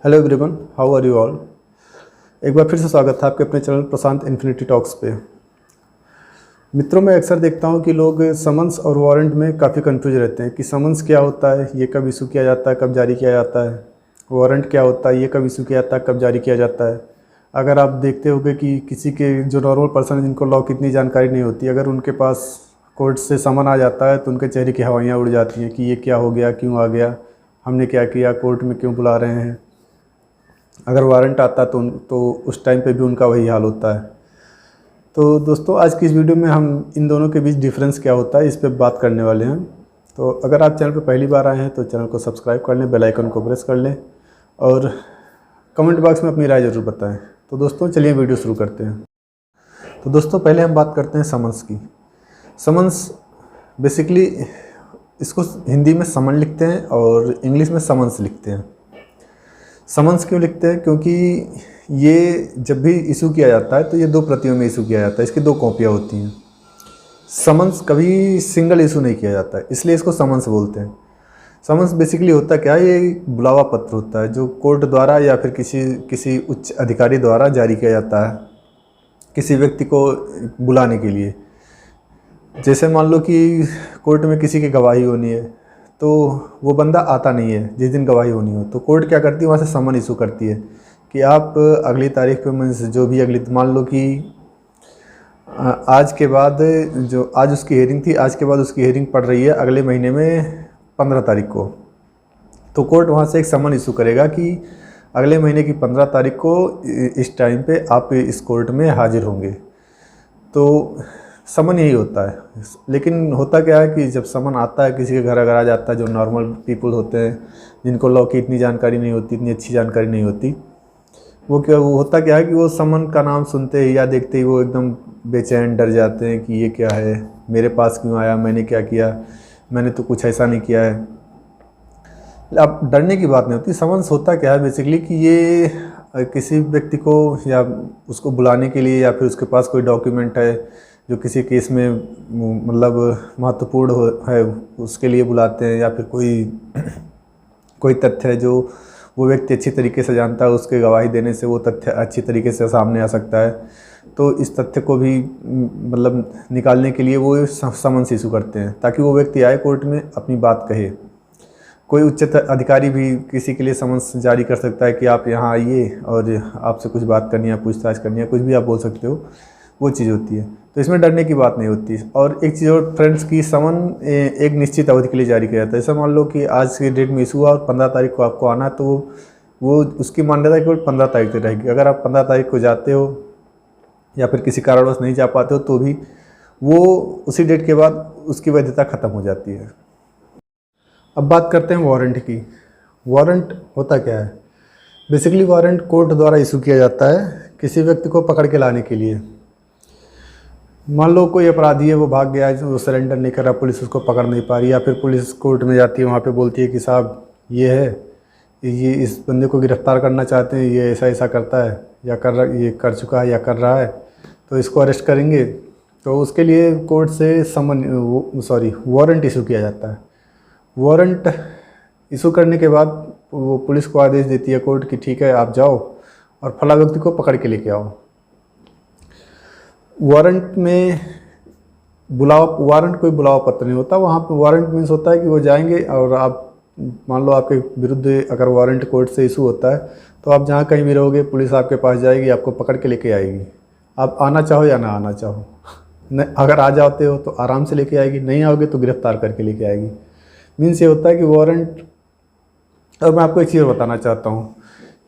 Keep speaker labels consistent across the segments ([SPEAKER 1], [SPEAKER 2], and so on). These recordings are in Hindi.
[SPEAKER 1] Hello everyone, how are you all. एक बार फिर से स्वागत है आपके अपने चैनल प्रशांत इन्फिनिटी टॉक्स पे। मित्रों, मैं अक्सर देखता हूँ कि लोग समन्स और वारंट में काफ़ी कंफ्यूज रहते हैं कि समन्स क्या होता है, ये कब इशू किया जाता है, कब जारी किया जाता है। वारंट क्या होता है, ये कब इशू किया जाता है, कब जारी किया जाता है। अगर आप देखते होंगे कि किसी के जो नॉर्मल पर्सन है जिनको लॉ की इतनी जानकारी नहीं होती, अगर उनके पास कोर्ट से समन आ जाता है तो उनके चेहरे की हवाइयाँ उड़ जाती हैं कि ये क्या हो गया, क्यों आ गया, हमने क्या किया, कोर्ट में क्यों बुला रहे हैं। अगर वारंट आता तो उस टाइम पे भी उनका वही हाल होता है। तो दोस्तों, आज की इस वीडियो में हम इन दोनों के बीच डिफरेंस क्या होता है इस पे बात करने वाले हैं। तो अगर आप चैनल पे पहली बार आए हैं तो चैनल को सब्सक्राइब कर लें, बेल आइकन को प्रेस कर लें और कमेंट बॉक्स में अपनी राय ज़रूर बताएं। तो दोस्तों, चलिए वीडियो शुरू करते हैं। तो दोस्तों, पहले हम बात करते हैं समन्स की। समन्स बेसिकली इसको हिंदी में समन लिखते हैं और इंग्लिश में समन्स लिखते हैं। समन्स क्यों लिखते हैं? क्योंकि ये जब भी इशू किया जाता है तो ये दो प्रतियों में इशू किया जाता है, इसकी दो कॉपियाँ होती हैं। समन्स कभी सिंगल इशू नहीं किया जाता है, इसलिए इसको समन्स बोलते हैं। समन्स बेसिकली होता क्या है? ये बुलावा पत्र होता है जो कोर्ट द्वारा या फिर किसी उच्च अधिकारी द्वारा जारी किया जाता है किसी व्यक्ति को बुलाने के लिए। जैसे मान लो कि कोर्ट में किसी की गवाही होनी है तो वो बंदा आता नहीं है जिस दिन गवाही होनी हो, तो कोर्ट क्या करती है, वहाँ से समन इशू करती है कि आप अगली तारीख पे मीन्स जो भी अगली, मान लो कि आज के बाद जो आज उसकी हेयरिंग थी, आज के बाद उसकी हेयरिंग पड़ रही है अगले महीने में 15 तारीख को, तो कोर्ट वहाँ से एक समन इशू करेगा कि अगले महीने की 15 तारीख को इस टाइम पे आप इस कोर्ट में हाजिर होंगे। तो समन यही होता है। लेकिन होता क्या है कि जब समन आता है किसी के घर अगर आ जाता है, जो नॉर्मल पीपल होते हैं जिनको लॉ की इतनी जानकारी नहीं होती, इतनी अच्छी जानकारी नहीं होती, वो होता क्या है कि वो समन का नाम सुनते ही या देखते ही वो एकदम बेचैन, डर जाते हैं कि ये क्या है, मेरे पास क्यों आया, मैंने क्या किया, मैंने तो कुछ ऐसा नहीं किया है। अब डरने की बात नहीं होती। समन्स होता क्या है बेसिकली कि ये किसी व्यक्ति को या उसको बुलाने के लिए या फिर उसके पास कोई डॉक्यूमेंट है जो किसी केस में मतलब महत्वपूर्ण है उसके लिए बुलाते हैं, या फिर कोई तथ्य है जो वो व्यक्ति अच्छी तरीके से जानता है, उसके गवाही देने से वो तथ्य अच्छी तरीके से सामने आ सकता है। तो इस तथ्य को भी मतलब निकालने के लिए वो समन्स इशू करते हैं ताकि वो व्यक्ति आए कोर्ट में अपनी बात कहे। कोई उच्च अधिकारी भी किसी के लिए समन्स जारी कर सकता है कि आप यहाँ आइए और आपसे कुछ बात करनी है, पूछताछ करनी है, कुछ भी आप बोल सकते हो, वो चीज़ होती है। तो इसमें डरने की बात नहीं होती। और एक चीज़ और फ्रेंड्स की, समन एक निश्चित अवधि के लिए जारी किया जाता है। जैसे मान लो कि आज के डेट में इशू हुआ और 15 तारीख को आपको आना है, तो वो उसकी मान्यता केवल 15 तारीख तक रहेगी। अगर आप 15 तारीख को जाते हो या फिर किसी कारणवश नहीं जा पाते हो तो भी वो उसी डेट के बाद उसकी वैधता ख़त्म हो जाती है। अब बात करते हैं वारंट की। वारंट होता क्या है? बेसिकली वारंट कोर्ट द्वारा इशू किया जाता है किसी व्यक्ति को पकड़ के लाने के लिए। मान लो कोई अपराधी है, वो भाग गया है, वो सरेंडर नहीं कर रहा, पुलिस उसको पकड़ नहीं पा रही, या फिर पुलिस कोर्ट में जाती है, वहाँ पे बोलती है कि साहब ये है, ये इस बंदे को गिरफ्तार करना चाहते हैं, ये ऐसा ऐसा करता है या ये कर चुका है या कर रहा है, तो इसको अरेस्ट करेंगे। तो उसके लिए कोर्ट से वारंट इशू किया जाता है। वारंट इशू करने के बाद वो पुलिस को आदेश देती है कोर्ट कि ठीक है, आप जाओ और फला व्यक्ति को पकड़ के लेके आओ। वारंट में वारंट कोई बुलावा पत्र नहीं होता। वहाँ पे वारंट मीन्स होता है कि वो जाएंगे और आप मान लो आपके विरुद्ध अगर वारंट कोर्ट से इशू होता है तो आप जहाँ कहीं भी रहोगे, पुलिस आपके पास जाएगी, आपको पकड़ के लेके आएगी। आप आना चाहो या ना आना चाहो, अगर आ जाते हो तो आराम से लेके आएगी, नहीं आओगे तो गिरफ्तार करके लेके आएगी। मीन्स ये होता है कि वारंट। और मैं आपको एक चीज़ बताना चाहता हूँ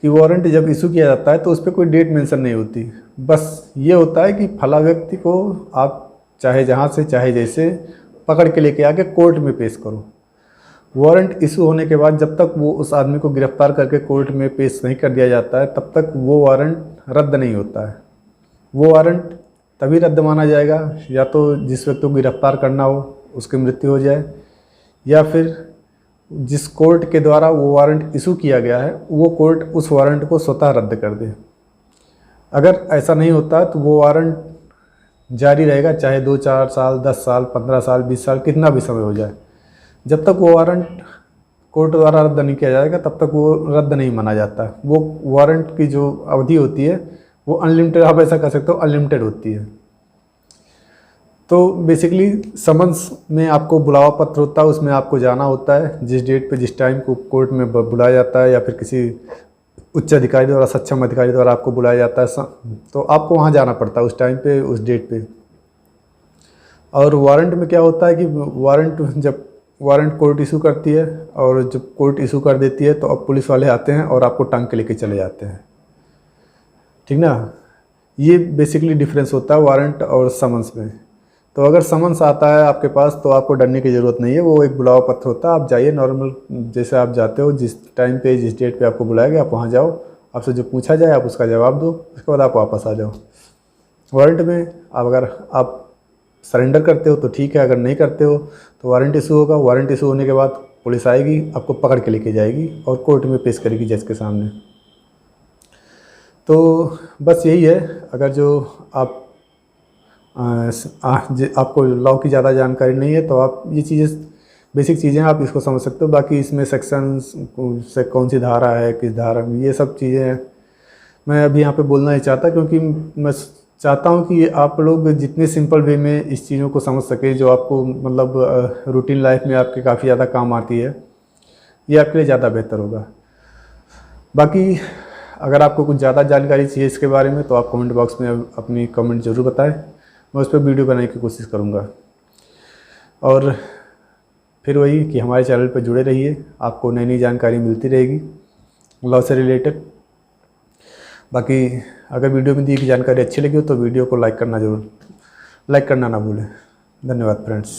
[SPEAKER 1] कि वारंट जब इशू किया जाता है तो उस पर कोई डेट मेंशन नहीं होती। बस ये होता है कि फला व्यक्ति को आप चाहे जहाँ से चाहे जैसे पकड़ के लेके आके कोर्ट में पेश करो। वारंट इशू होने के बाद जब तक वो उस आदमी को गिरफ्तार करके कोर्ट में पेश नहीं कर दिया जाता है, तब तक वो वारंट रद्द नहीं होता है। वो वारंट तभी रद्द माना जाएगा या तो जिस व्यक्ति को गिरफ्तार करना हो उसकी मृत्यु हो जाए, या फिर जिस कोर्ट के द्वारा वो वारंट इशू किया गया है वो कोर्ट उस वारंट को स्वतः रद्द कर दे। अगर ऐसा नहीं होता तो वो वारंट जारी रहेगा, चाहे 2-4 साल, 10 साल, 15 साल, 20 साल, कितना भी समय हो जाए। जब तक वो वारंट कोर्ट द्वारा रद्द नहीं किया जाएगा तब तक वो रद्द नहीं माना जाता। वो वारंट की जो अवधि होती है वो अनलिमिटेड, आप ऐसा कह सकते हो अनलिमिटेड होती है। तो बेसिकली समन्स में आपको बुलावा पत्र होता है, उसमें आपको जाना होता है जिस डेट पे जिस टाइम को कोर्ट में बुलाया जाता है या फिर किसी उच्च अधिकारी द्वारा, सक्षम अधिकारी द्वारा आपको बुलाया जाता है, तो आपको वहाँ जाना पड़ता है उस टाइम पे, उस डेट पे। और वारंट में क्या होता है कि जब वारंट कोर्ट इशू करती है और जब कोर्ट इशू कर देती है तो अब पुलिस वाले आते हैं और आपको टांग के लेके चले जाते हैं, ठीक ना। ये बेसिकली डिफरेंस होता है वारंट और समन्स में। तो अगर समन्स आता है आपके पास तो आपको डरने की ज़रूरत नहीं है, वो एक बुलावा पत्र होता है। आप जाइए नॉर्मल जैसे आप जाते हो, जिस टाइम पे जिस डेट पे आपको बुलाया गया आप वहाँ जाओ, आपसे जो पूछा जाए आप उसका जवाब दो, उसके बाद आप वापस आ जाओ। वारंट में अगर आप सरेंडर करते हो तो ठीक है, अगर नहीं करते हो तो वारंट इशू होगा। वारंट इशू होने के बाद पुलिस आएगी, आपको पकड़ के लेके जाएगी और कोर्ट में पेश करेगी जज के सामने। तो बस यही है। अगर जो आपको लॉ की ज़्यादा जानकारी नहीं है तो आप ये चीज़ें, बेसिक चीज़ें आप इसको समझ सकते हो। बाकी इसमें सेक्शंस से कौन सी धारा है, किस धारा में, ये सब चीज़ें मैं अभी यहाँ पे बोलना नहीं चाहता, क्योंकि मैं चाहता हूँ कि आप लोग जितने सिंपल वे में इस चीज़ों को समझ सकें जो आपको मतलब रूटीन लाइफ में आपके काफ़ी ज़्यादा काम आती है, ये आपके लिए ज़्यादा बेहतर होगा। बाकी अगर आपको कुछ ज़्यादा जानकारी चाहिए इसके बारे में तो आप कमेंट बॉक्स में अपनी कमेंट ज़रूर बताएं, मैं उस पर वीडियो बनाने की कोशिश करूँगा। और फिर वही कि हमारे चैनल पर जुड़े रहिए, आपको नई नई जानकारी मिलती रहेगी लॉ से रिलेटेड। बाकी अगर वीडियो में दी गई जानकारी अच्छी लगी हो तो वीडियो को लाइक करना ना भूलें। धन्यवाद फ्रेंड्स।